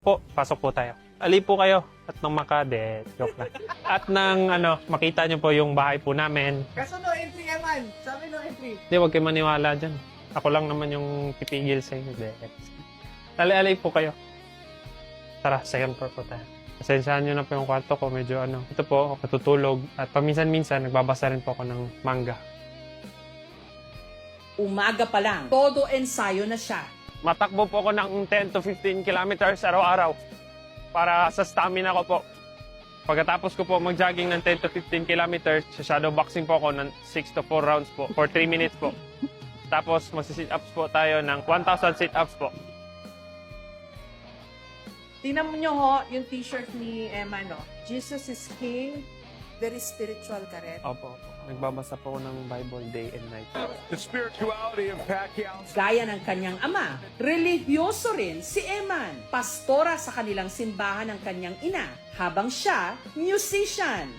Po, pasok po tayo. Ali po kayo at nang makade, joke lang. At nang makita niyo po yung bahay po namin. Kaso no entry naman. Sabi no entry. Hindi, huwag kayo maniwala dyan. Ako lang naman yung pipigil sa inyo. Ali-ali po kayo. Tara, second floor po tayo. Pasensyahan nyo na po yung kwarto ko. Medyo ito po, natutulog. At paminsan-minsan, nagbabasa rin po ako ng manga. Umaga pa lang, todo ensayo na siya. Matakbo po ako ng 10 to 15 kilometers araw-araw para sa stamina ko po. Pagkatapos ko po mag-jogging ng 10 to 15 kilometers, sa shadow boxing po ako ng 6 to 4 rounds po for 3 minutes po. Tapos magsi-sit-ups po tayo ng 1,000 sit-ups po. Tingnan mo nyo ho, yung t-shirt ni Emma, no? Jesus is King. Very spiritual ka rin. Opo. Nagbabasa po ako ng Bible day and night. The spirituality of Pacquiao. Gaya ng kanyang ama, religyoso rin si Eman, pastora sa kanilang simbahan ng kanyang ina, habang siya, musician.